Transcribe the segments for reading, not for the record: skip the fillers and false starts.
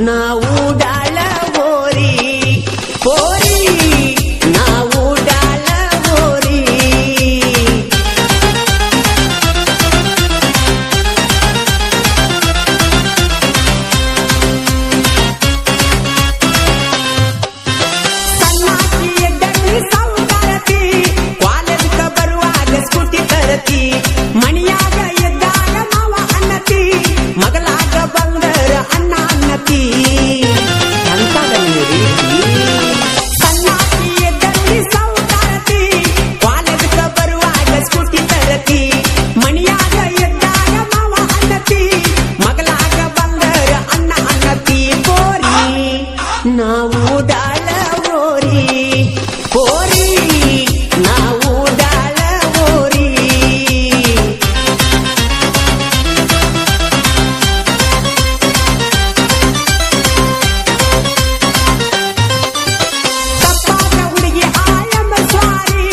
ನಾವು ಡಾಳ ಗೋರಿ ಗೋರಿ ನಾವು ಡಾಳ ಗೋರಿ ಸಣ್ಣಾಕಿ ಎಡ್ಡಲ್ಲಿ ಸೌಕಾರತಿ ಕಾಲೇಜ್ಗ ಬರುವಾಗ ಸ್ಕೂಟಿ ತರತಿ ಮಣಿಯಾಗ ಎದ್ದಾಗ ಮಾವ ಅನ್ನತಿ ಮಗಲಾಗ ಬಂದರ ಅನ್ನ ಅನ್ನತಿ ಸಣ್ಣಾಕಿ ಎದ್ದಲ್ಲಿ ಸೌಕಾರತಿ ಕಾಲೇಜ್ಗ ಬರುವಾಗ ಸ್ಕೂಟಿ ತರತಿ ಮಣಿಯಾಗ ಎದ್ದಾಗ ಮಾವ ಅನ್ನತಿ ಮಗಲಾಗ ಬಂದರ ಅನ್ನ ಅನ್ನತಿ ಗೋರಿ ನಾವು ಡಾಳ ಗೋರಿ ಗೋರಿ ನಾವು ಡಾಳ ಗೋರಿ ತಪ್ಪಾದ ಹುಡುಗಿ ಆಯಮ್ಮ ಸ್ವಾರಿ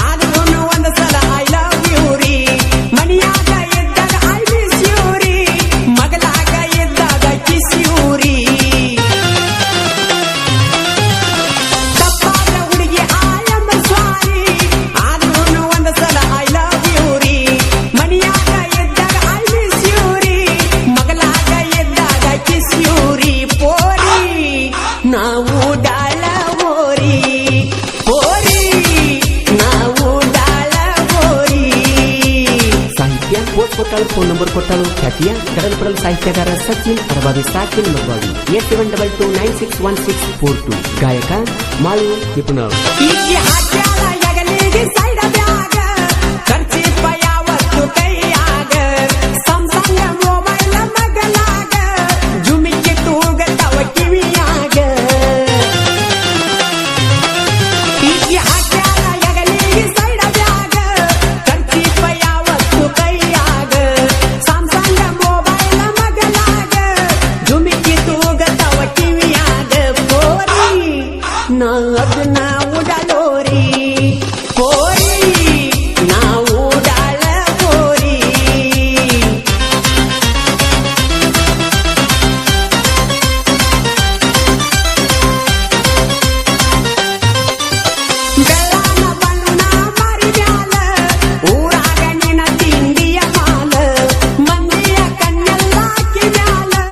ಆದ್ರೂ ಒಂದು ಸಲ ಐ ಲವ್ ಯು ರೀ ಮನಿಯಾಗ ಎದ್ದಾಗ ಐ ಮಿಸ್ ಯು ರೀ ಮಗಲಾಗ ಎದ್ದಾಗ ಕಿಸ್ ಯು ರೀ ತಪ್ಪಾದ ಹುಡುಗಿ ಆಯಮ್ಮ ಸ್ವಾರಿ ಆದ್ರೂ ಒಂದು ಸಲ ಐ ಲವ್ ಯು ರೀ ಮನಿಯಾಗ ಎದ್ದಾಗ ಐ ಮಿಸ್ ಯು ರೀ ಮಗಲಾಗ ಎದ್ದಾಗ ಕಿಸ್ ಯು ರೀ ಪೋರಿ ನಾವು ಡಾಳ ಗೋರಿ ಗೋರಿ ನಾವು ಡಾಳ ಗೋರಿ ಸಾಹಿತ್ಯ ಪೋಸ್ಟ್ ಕೊಟ್ಟಾಳು ಫೋನ್ ನಂಬರ್ ಕೊಟ್ಟಾಳು ಖ್ಯಾತಿಯ ಕಡಲ್ಪಡಲ್ ಸಾಹಿತ್ಯಗಾರ ಸಚಿನ್ ಅರಬಾವಿ ಸಾಕಿನ್ ಮರಬಾವಿ 8722961642 ಗಾಯಕ ಮಾಳು ನಿಪುಣ.